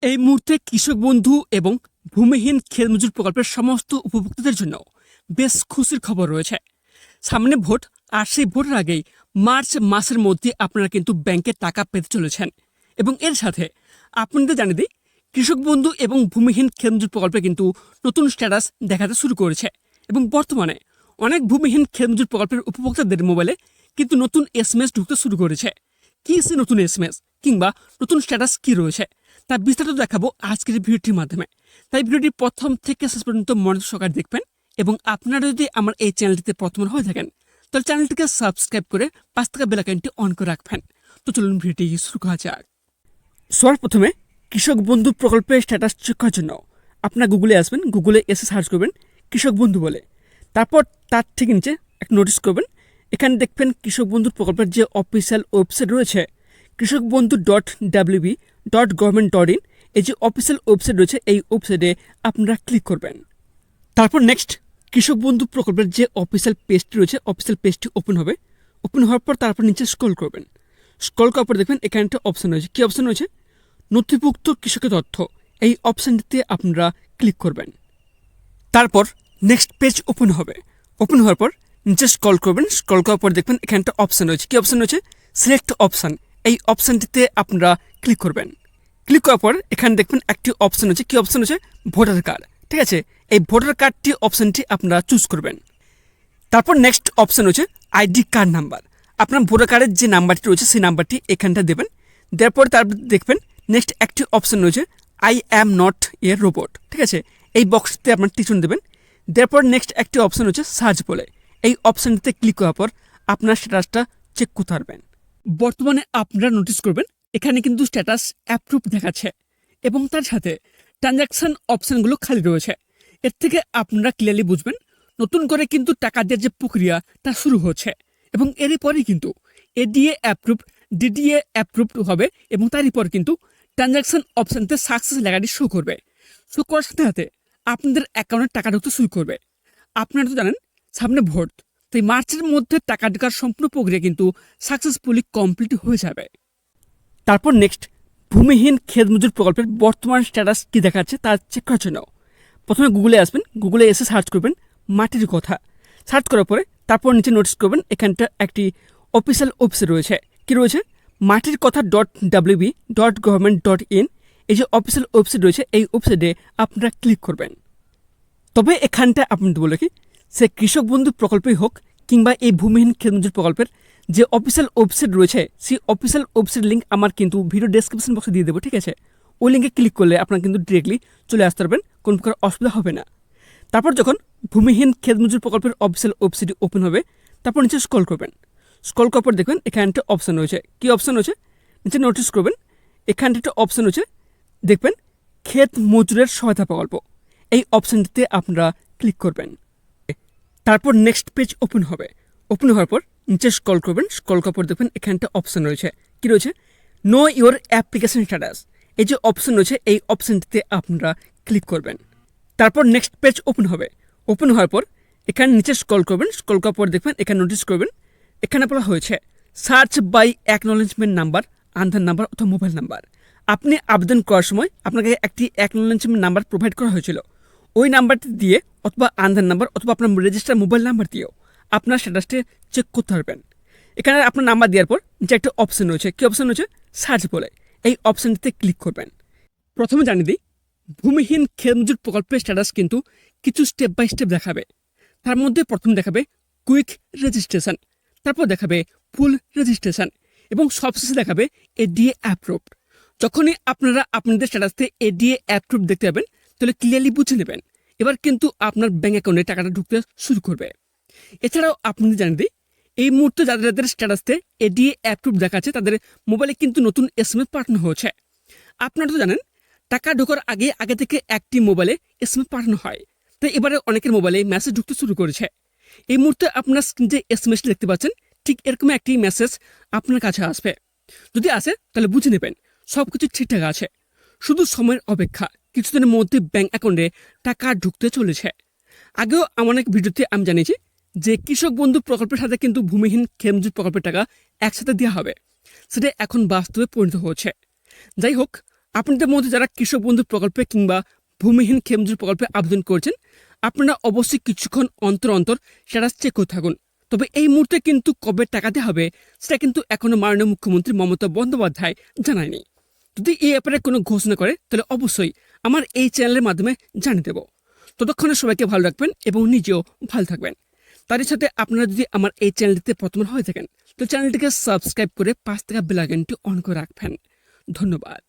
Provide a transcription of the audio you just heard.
এই মুহূর্তে কৃষক বন্ধু এবং ভূমিহীন ক্ষেত মজুর প্রকল্পের সমস্ত উপভোক্তাদের জন্য বেশ খুশির খবর রয়েছে। সামনে ভোট, আর সেই ভোটের আগেই মার্চ মাসের মধ্যে আপনারা কিন্তু ব্যাংকে টাকা পেতে চলেছেন। এবং এর সাথে আপনাদের জানিয়ে দিই, কৃষক বন্ধু এবং ভূমিহীন ক্ষেত মজুর প্রকল্পে কিন্তু নতুন স্ট্যাটাস দেখাতে শুরু করেছে। এবং বর্তমানে অনেক ভূমিহীন ক্ষেত মজুর প্রকল্পের উপভোক্তাদের মোবাইলে কিন্তু নতুন এসএমএস ঢুকতে শুরু করেছে। কি সে নতুন এসএমএস কিংবা নতুন স্ট্যাটাস কি রয়েছে তা বিস্তারিত দেখাবো আজকের ভিডিওটির মাধ্যমে। তাই ভিডিওটি প্রথম থেকে শেষ পর্যন্ত মনোযোগ সহকারে দেখবেন। এবং আপনারা যদি আমার এই চ্যানেলটিতে প্রথম হয়ে থাকেন তাহলে চ্যানেলটিকে সাবস্ক্রাইব করে পাশ থাকা বেল আইকনটি অন করে রাখবেন। তো চলুন ভিডিওটি শুরু করা যাক। সর্বপ্রথমে কৃষক বন্ধু প্রকল্পের স্ট্যাটাস চেক করার জন্য আপনার গুগলে আসবেন, গুগলে এসে সার্চ করবেন কৃষক বন্ধু বলে। তারপর তার ঠিক নিচে একটা নোটিস করবেন, এখানে দেখবেন কৃষক বন্ধু প্রকল্পের যে অফিসিয়াল ওয়েবসাইট রয়েছে kৃষকবন্ধু.wb.government.in, এই যে অফিসিয়াল ওয়েবসাইট রয়েছে এই ওয়েবসাইটে আপনারা ক্লিক করবেন। তারপর নেক্সট কৃষক বন্ধু প্রকল্পের যে অফিসিয়াল পেজটি রয়েছে অফিসিয়াল পেজটি ওপেন হবে। ওপেন হওয়ার পর তারপর নিচে স্ক্রল করবেন। স্ক্রল করার পর দেখবেন এখানে একটা অপশন রয়েছে। কী অপশন রয়েছে? নথিভুক্ত কৃষকের তথ্য। এই অপশানটিতে আপনারা ক্লিক করবেন। তারপর নেক্সট পেজ ওপেন হবে। ওপেন হওয়ার পর নিচে স্ক্রল করবেন। স্ক্রল করার পর দেখবেন এখানে একটা অপশান রয়েছে। কী অপশান রয়েছে? Select option. এই অপশানটিতে আপনারা ক্লিক করবেন। ক্লিক করার পর এখানে দেখবেন একটি অপশান রয়েছে। কী অপশান রয়েছে? Voter card. ঠিক আছে, এই ভোটার কার্ডটি অপশানটি আপনারা চুজ করবেন। তারপর নেক্সট অপশান রয়েছে আইডি কার্ড নাম্বার। আপনার ভোটার কার্ডের যে নাম্বারটি রয়েছে সেই নাম্বারটি এখানটা দেবেন। দেওয়ার পর তারপর দেখবেন নেক্সট একটি অপশান রয়েছে I am not a robot. ঠিক আছে, এই বক্সটিতে আপনার টিচুন দেবেন। দেওয়ার পর নেক্সট একটি অপশান রয়েছে সার্চ বলে। এই অপশানটিতে ক্লিক করার পর আপনার স্ট্যাটাসটা চেক করতে পারবেন। বর্তমানে আপনারা নোটিস করবেন এখানে কিন্তু স্ট্যাটাস অ্যাপ্রুভ দেখাচ্ছে এবং তার সাথে ট্রানজ্যাকশন অপশানগুলো খালি রয়েছে। এর থেকে আপনারা ক্লিয়ারলি বুঝবেন নতুন করে কিন্তু টাকা দেওয়ার যে প্রক্রিয়া তা শুরু হচ্ছে। এবং এরই পরেই কিন্তু এডিএ অ্যাপ্রুভ, ডিডিএ অ্যাপ্রুভ হবে এবং তারই পর কিন্তু ট্রানজ্যাকশন অপশানতে সাকসেস লেখাটি শো করবে। শো করার সাথে সাথে আপনাদের অ্যাকাউন্টে টাকা ঢুকতে শুরু করবে। আপনারা তো জানেন সামনে ভোট, তাই মার্চের মধ্যে টাকা ঢোকার সম্পূর্ণ প্রক্রিয়া কিন্তু সাকসেসফুলি কমপ্লিট হয়ে যাবে। তারপর নেক্সট ভূমিহীন ক্ষেত মজুর প্রকল্পের বর্তমান স্ট্যাটাস কী দেখাচ্ছে তা চেক করার জন্য প্রথমে গুগলে আসবেন। গুগলে এসে সার্চ করবেন মাটির কথা। সার্চ করার পরে তারপর নিচে নোটিস করবেন এখানটা একটি অফিসিয়াল ওয়েবসাইট রয়েছে। কি রয়েছে? মাটির কথা .wb.government.in, এই যে অফিসিয়াল ওয়েবসাইট রয়েছে এই ওয়েবসাইটে আপনারা ক্লিক করবেন। তবে এখানটা আপনাদের বলে কি, সে কৃষক বন্ধু প্রকল্পই হোক কিংবা এই ভূমিহীন ক্ষেত মজুর প্রকল্পের যে অফিসিয়াল ওয়েবসাইট রয়েছে সেই অফিসিয়াল ওয়েবসাইট লিঙ্ক আমার কিন্তু ভিডিও ডেসক্রিপশন বক্সে দিয়ে দেবো। ঠিক আছে, ওই লিঙ্কে ক্লিক করলে আপনারা কিন্তু ডিরেক্টলি চলে আসতে পারবেন, কোনো প্রকার অসুবিধা হবে না। তারপর যখন ভূমিহীন ক্ষেত মজুর প্রকল্পের অফিসিয়াল ওয়েবসাইটটি ওপেন হবে তারপর নিচে স্ক্রল করবেন। স্ক্রল করার পর দেখবেন এখানে একটা অপশান রয়েছে। কী অপশান রয়েছে? নিচে নোটিস করবেন এখানটা একটা অপশান রয়েছে, দেখবেন ক্ষেত মজুরের সহায়তা প্রকল্প। এই অপশানটিতে আপনারা ক্লিক করবেন। তারপর নেক্সট পেজ ওপেন হবে। ওপেন হওয়ার পর নিচে স্ক্রল করবেন। স্ক্রল করার পর দেখবেন এখানটা অপশান রয়েছে। কী রয়েছে? Know your application status. এই যে অপশান রয়েছে এই অপশানটিতে আপনারা ক্লিক করবেন। তারপর নেক্সট পেজ ওপেন হবে। ওপেন হওয়ার পর এখানে নিচে স্ক্রল করবেন। স্ক্রল করার পর দেখবেন এখানে নোটিস করবেন এখানে বলা হয়েছে search by acknowledgement number, Aadhaar number অথবা মোবাইল নাম্বার। আপনি আবেদন করার সময় আপনাকে একটি অ্যাকনোলেজমেন্ট নাম্বার প্রোভাইড করা হয়েছিল। ওই নাম্বারটি দিয়ে অথবা আধার নাম্বার অথবা আপনার রেজিস্টার মোবাইল নাম্বার দিয়েও আপনার স্ট্যাটাসটি চেক করতে পারবেন। এখানে আপনার নাম্বার দেওয়ার পর নিচে একটা অপশান রয়েছে। কী অপশান রয়েছে? সার্চ বলে। এই অপশানটিতে ক্লিক করবেন। প্রথমে জানিয়ে দিই ভূমিহীন ক্ষেত মজুর প্রকল্পের স্ট্যাটাস কিন্তু কিছু স্টেপ বাই স্টেপ দেখাবে। তার মধ্যে প্রথম দেখাবে কুইক রেজিস্ট্রেশন, তারপর দেখাবে ফুল রেজিস্ট্রেশন এবং সবশেষে দেখাবে এডিএ অ্যাপ্রুভড। যখনই আপনারা আপনাদের স্ট্যাটাসে এডিএ অ্যাপ্রুভ দেখতে পাবেন তাহলে ক্লিয়ারলি বুঝে নেবেন এবার কিন্তু আপনার ব্যাঙ্ক অ্যাকাউন্টে টাকাটা ঢুকতে শুরু করবে। এছাড়াও আপনাদের জানিয়ে দিই এই মুহূর্তে যাদের যাদের স্ট্যাটাসে এডিএ অ্যাপ্রুভ দেখাচ্ছে তাদের মোবাইলে কিন্তু নতুন এসএমএস পাঠানো হয়েছে। আপনারা তো জানেন টাকা ঢোকার আগে থেকে একটি মোবাইলে এসএমএস পাঠানো হয়, তাই এবারে অনেকের মোবাইলে মেসেজ ঢুকতে শুরু করেছে। এই মুহূর্তে আপনার স্ক্রিনে যে এসএমএসটি দেখতে পাচ্ছেন ঠিক এরকম একটি মেসেজ আপনার কাছে আসবে। যদি আসে তাহলে বুঝে নেবেন সব কিছু ঠিকঠাক আছে, শুধু সময়ের অপেক্ষা। কিছুদিনের মধ্যে ব্যাঙ্ক অ্যাকাউন্টে টাকা ঢুকতে চলেছে। আগেও আমার এক ভিডিওতে আমি জানিয়েছি যে কৃষক বন্ধু প্রকল্পের সাথে কিন্তু ভূমিহীন ক্ষেত মজুর প্রকল্পের টাকা একসাথে দেওয়া হবে, সেটা এখন বাস্তবে পরিণত হচ্ছে। যাই হোক, আপনাদের মধ্যে যারা কৃষক বন্ধু প্রকল্পে কিংবা ভূমিহীন ক্ষেতমজুর প্রকল্পে আবেদন করেছেন, আপনারা অবশ্যই কিছুক্ষণ অন্তর অন্তর সেটা চেক করে থাকুন। তবে এই মুহূর্তে কিন্তু কবে টাকা দেওয়া হবে সেটা কিন্তু এখনো মাননীয় মুখ্যমন্ত্রী মমতা বন্দ্যোপাধ্যায় জানায়নি। যদি এই ব্যাপারে কোনো ঘোষণা করে তাহলে অবশ্যই আমার এই চ্যানেলের মাধ্যমে জানিয়ে দেব। ততক্ষণে সবাইকে ভালো রাখবেন এবং নিজেও ভালো থাকবেন। তারই সাথে আপনারা যদি আমার এই চ্যানেলটিতে প্রথম হয়ে থাকেন তো চ্যানেলটিকে সাবস্ক্রাইব করে পাশ থেকে বেল আইকনটি অন করে রাখবেন। ধন্যবাদ।